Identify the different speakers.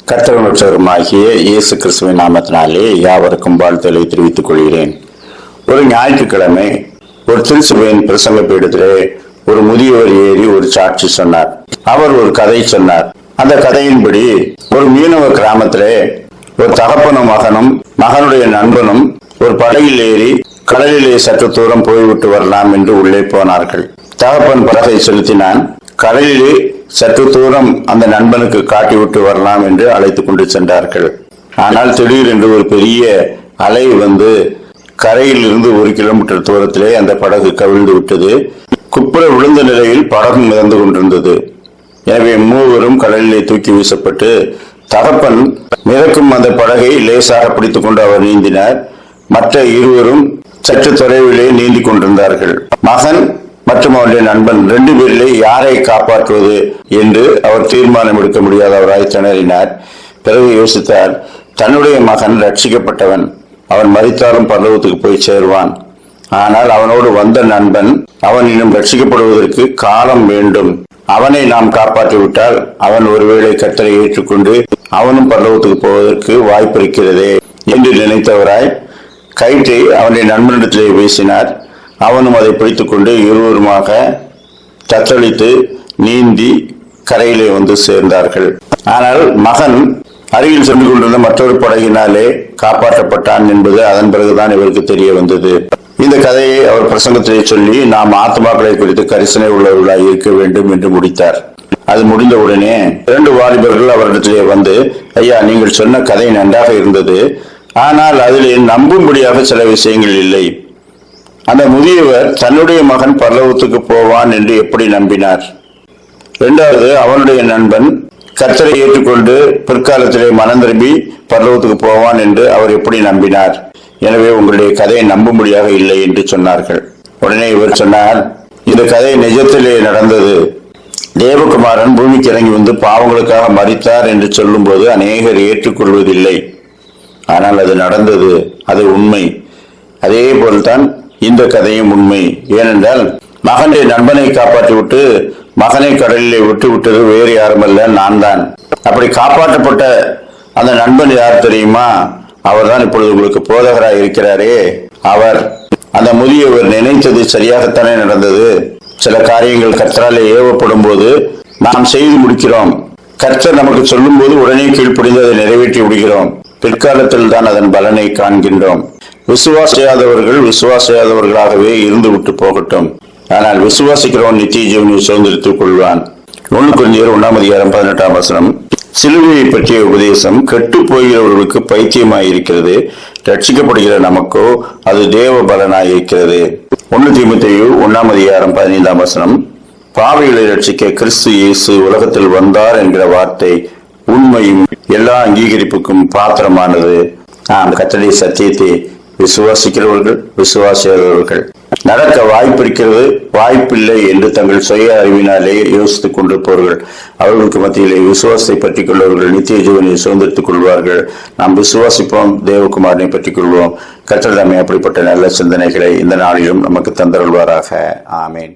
Speaker 1: கர்த்தருமாகிய இயேசு கிறிஸ்துவின் நாமத்தினாலே யாவருக்கும் வாழ்த்துக்களை தெரிவித்துக் கொள்கிறேன். ஒரு ஞாயிற்றுக்கிழமை ஒரு திருச்சபையின் பிரசங்க பீடத்திலே ஒரு முதியவர் ஏறி ஒரு சாட்சி சொன்னார். அவர் ஒரு கதை சொன்னார். அந்த கதையின்படி ஒரு மீனவ கிராமத்திலே ஒரு தகப்பனும் மகனும் மகனுடைய நண்பனும் ஒரு படகில் ஏறி கடலிலே சற்று தூரம் போய்விட்டு வரலாம் என்று உள்ளே போனார்கள். தகப்பன் படகை செலுத்தினான். கடலிலே சற்று தூரம் அந்த நண்பனுக்கு காட்டிவிட்டு வரலாம் என்று அழைத்துக் கொண்டு சென்றார்கள். ஆனால் திடீரென்று ஒரு பெரிய அலை வந்து கரையில் இருந்து 1 கிலோமீட்டர் தூரத்திலே அந்த படகு கவிழ்ந்து விட்டது. குப்புற விழுந்த நிலையில் படகு மிதந்து கொண்டிருந்தது. எனவே மூவரும் கடலிலே தூக்கி வீசப்பட்டு தகப்பன் மிதக்கும் அந்த படகை லேசாக பிடித்துக் கொண்டு அவர் நீந்தினார். மற்ற இருவரும் சற்று தொலைவிலே நீந்தி கொண்டிருந்தார்கள். மகன் மற்றும் அவருடைய நண்பன் 2 பேரிலே யாரை காப்பாற்றுவது என்று அவர் தீர்மானம் எடுக்க முடியாதவராய் திணறினார். பிறகு யோசித்தார், தன்னுடைய மகன் ரட்சிக்கப்பட்டவன், அவன் மரித்தாலும் பரலோகத்துக்கு போய் சேருவான். ஆனால் அவனோடு வந்த நண்பன் அவன் இன்னும் ரட்சிக்கப்படுவதற்கு காலம் வேண்டும். அவனை நாம் காப்பாற்றிவிட்டால் அவன் ஒருவேளை கர்த்தரை ஏற்றுக்கொண்டு அவனும் பரலோகத்துக்கு போவதற்கு வாய்ப்பு இருக்கிறதே என்று நினைத்தவராய் கயிற்றை அவனுடைய நண்பனிடத்திலே வீசினார். அவனும் அதை பிடித்துக் கொண்டு இருவருமாக தத்தளித்து நீந்தி கரையிலே வந்து சேர்ந்தார்கள். ஆனால் மகன் அருகில் சென்று கொண்டிருந்த மற்றொரு படகினாலே காப்பாற்றப்பட்டான் என்பது அதன் பிறகுதான் இவருக்கு தெரிய வந்தது. இந்த கதையை அவர் பிரசங்கத்திலே சொல்லி நாம் ஆத்மாக்களை குறித்து கரிசனை உள்ளவர்களாய் இருக்க வேண்டும் என்று முடித்தார். அது முடிந்தவுடனே 2 வாலிபர்கள் அவரிடத்திலே வந்து, ஐயா, நீங்கள் சொன்ன கதை நன்றாக இருந்தது, ஆனால் அதிலே நம்பும்படியாக சில விஷயங்கள் இல்லை. அந்த முதியவர் தன்னுடைய மகன் பரலோகத்துக்கு போவான் என்று எப்படி நம்பினார்? 2வது, அவனுடைய நண்பன் கர்த்தரை ஏற்றுக்கொண்டு பிற்காலத்திலே மனம் திரும்பி பரலோகத்துக்கு போவான் என்று அவர் எப்படி நம்பினார்? எனவே உங்களுடைய கதையை நம்பும்படியாக இல்லை என்று சொன்னார்கள். உடனே இவர் சொன்னார், இந்த கதை நிஜத்திலே நடந்தது. தேவகுமாரன் பூமிக்கு இறங்கி வந்து பாவங்களுக்காக மரித்தார் என்று சொல்லும் போது அநேகர் ஏற்றுக்கொள்வதில்லை. ஆனால் அது நடந்தது, அது உண்மை. அதே போல்தான் இந்த கதையும் உண்மை. ஏனென்றால் மகனுடைய நண்பனை காப்பாற்றிவிட்டு மகனை கடலிலே விட்டு விட்டது வேறு யாருமல்ல, நான் தான். அப்படி காப்பாற்றப்பட்ட அந்த நண்பன் யார் தெரியுமா? அவர் தான் இப்பொழுது உங்களுக்கு போதகராக இருக்கிறாரே அவர். அந்த முதியவர் நினைத்தது சரியாகத்தானே நடந்தது. சில காரியங்கள் கர்த்தராலே ஏவப்படும் போது நாம் செய்து முடிக்கிறோம். கர்த்தர் நமக்கு சொல்லும் போது உடனே கீழ்ப்படிந்து அதை நிறைவேற்றி விடுகிறோம். பிற்காலத்தில் தான் அதன் பலனை காண்கின்றோம். விசுவாசியாதவர்களாகவே இருந்து விட்டு போகட்டும். ஆனால் விசுவாசிக்கிறவன் நித்திய ஜீவனை சுதந்திரித்துக் கொள்வான். 1 கொரிந்தியர் 1:18 சிலுவையை பற்றிய உபதேசம் கெட்டு போகிறவர்களுக்கு பைத்தியமாயிருக்கிறது, ரட்சிக்கப்படுகிற நமக்கோ அது தேவ பலனாயிருக்கிறது. 1 தீமோத்தேயு 1:15 பாவிகளை ரட்சிக்க கிறிஸ்து இயேசு உலகத்தில் வந்தார் என்கிற வார்த்தை உண்மையும் எல்லா அங்கீகரிப்புக்கும் பாத்திரமானது. நாம் கர்த்தருடைய சத்தியத்தை விசுவாசிக்கிறவர்கள் விசுவாசியாதவர்கள் நடக்க வாய்ப்பிருக்கிறது, வாய்ப்பில்லை என்று தங்கள் சுய அறிவினாலே யோசித்துக் கொண்டிருப்பவர்கள், அவர்களுக்கு மத்தியிலே விசுவாசத்தை பற்றிக் கொள்பவர்கள் நித்திய ஜீவனை சுதந்திரித்துக் கொள்வார்கள். நாம் விசுவாசிப்போம், தேவகுமாரனை பற்றிக் கொள்வோம். கர்த்தர் தாமே அப்படிப்பட்ட நல்ல சிந்தனைகளை இந்த நாளிலும் நமக்கு தந்தருள்வாராக. ஆமேன்.